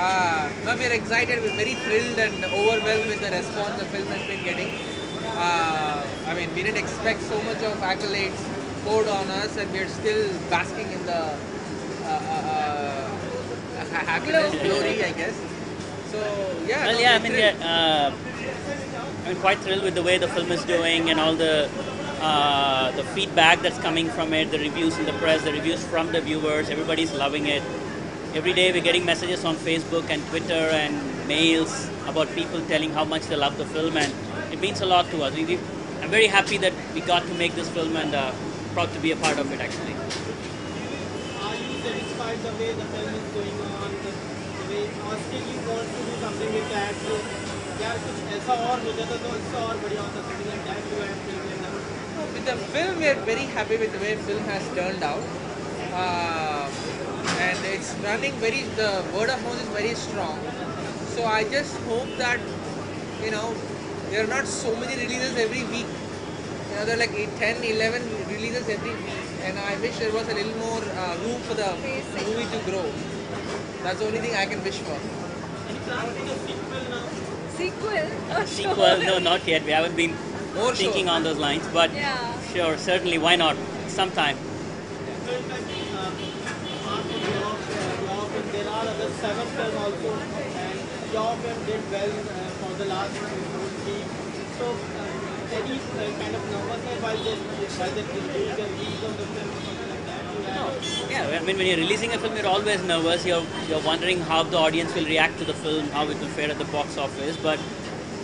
No, we're excited, we're very thrilled and overwhelmed with the response the film has been getting. I mean, we didn't expect so much of accolades poured on us, and we're still basking in the happiness, glory, I guess. So, yeah. Well, No, yeah, we're thrilled. I'm quite thrilled with the way the film is doing and all the feedback that's coming from it, the reviews in the press, the reviews from the viewers. Everybody's loving it. Every day we're getting messages on Facebook and Twitter and mails about people telling how much they love the film, and it means a lot to us. I'm very happy that we got to make this film, and proud to be a part of it actually. Are you satisfied the way the film is going on, the way, or still you want to do something with that? So, यार कुछ ऐसा और हो जाता तो इससे और बढ़िया होता, something like that you have filmed. With the film, we're very happy with the way the film has turned out. And it's running the word of mouth is very strong. So I just hope that, there are not so many releases every week. There are like 8, 10, 11 releases every week. And I wish there was a little more room for the movie to grow. That's the only thing I can wish for. Any plan for the sequel now? Sequel? Oh, Sequel? No, not yet. We haven't been More thinking so. on those lines, but Yeah. sure, certainly, why not? Sometime. So in fact, apart from your film, there are other 7 films also, and your film did well for the last week. So any kind of nervousness while they release the release of the film or something like that? You have? Yeah, I mean, when you're releasing a film, you're always nervous. You're wondering how the audience will react to the film, how it will fare at the box office. But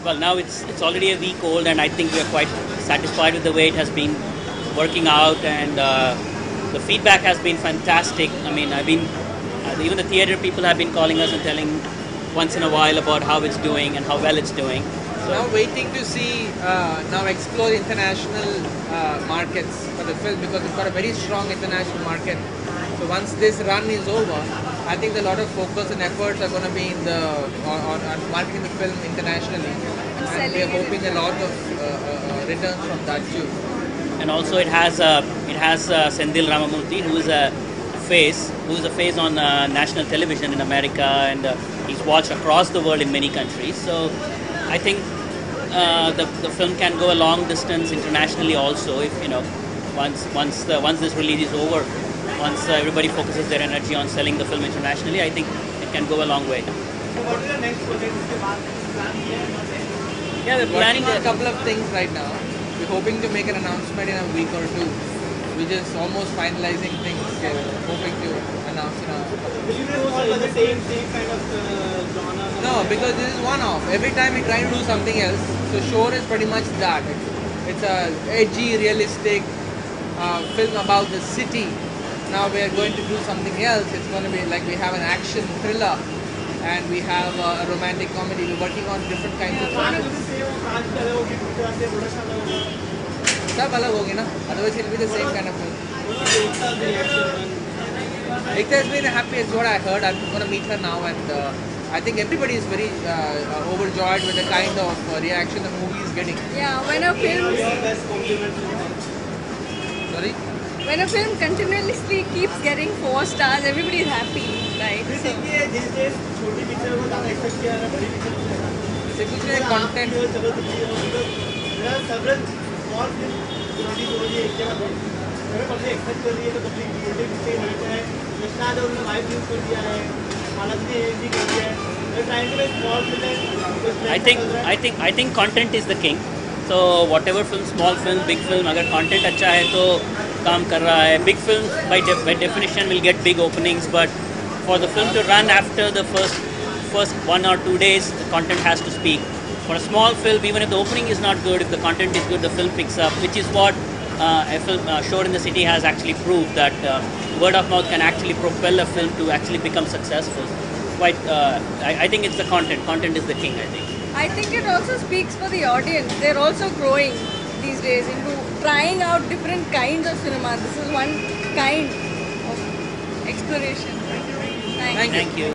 well, now it's already a week old, and I think we are quite satisfied with the way it has been working out, and the feedback has been fantastic. I mean, even the theater people have been calling us and telling once in a while about how it's doing and how well it's doing. So Now waiting to see, now explore international markets for the film, because it's got a very strong international market. So once this run is over, I think a lot of focus and efforts are going to be on marketing the film internationally. And we are hoping a lot of returns from that too. and also it has Sendil Ramamurthy, who is a face on national television in America, and he's watched across the world in many countries. So I think the film can go a long distance internationally also, if once this release is over, once everybody focuses their energy on selling the film internationally, I think it can go a long way. So what is the next project? इसके बाद plan किया है? Yeah, we're planning Working on a couple of things right now. We're hoping to make an announcement in a week or two. We're just almost finalizing things. We're hoping to announce in a couple of Will you go for the same kind of genre? No, because this is one-off. Every time we try to do something else, so Shore is pretty much that. It's a edgy, realistic film about the city. Now we are going to do something else. It's going to be like we have an action thriller, and we have a romantic comedy. We're working on different kinds of आज films. भी same आज भी अलग होगी, दूसरा से production अलग होगा. सब अलग होगी ना? Otherwise it'll be the same kind of film. Ekta's reaction. Ekta has been happy. It's what I heard. I'm going to meet her now, and I think everybody is very overjoyed with the kind of reaction the movie is getting. Yeah, when a film Your best compliment to her. Sorry? when a film continuously keeps getting 4 stars, everybody is happy, right? फिर So, देखिए जिस छोटी picture को ज़्यादा expect किया है, बड़ी picture को ज़्यादा. से कुछ नहीं, content. चलो तो ये there are several small films जो release हो रही है एक के बाद एक. अगर पब्लिक एक्सपेक्ट कर रही है तो पब्लिक यूट्यूब से हिट है. कृष्णा ने उन्होंने लाइव न्यूज़ कर दिया है. मालक ने ये भी कर दिया है. They're trying to make small films. I think content is the king. So whatever film, small film, big film, अगर content अच्छा है तो काम कर रहा है. Big film by definition will get big openings, but for the film to run after the first 1 or 2 days, the content has to speak. For a small film, even if the opening is not good, if the content is good, the film picks up, which is what a film Shore in the City has actually proved, that word of mouth can actually propel a film to actually become successful. I think it's the content. Content is the king, I think. I think it also speaks for the audience. They're also growing these days into trying out different kinds of cinema. This is one kind of exploration. Thanks. Thank you. Thank you.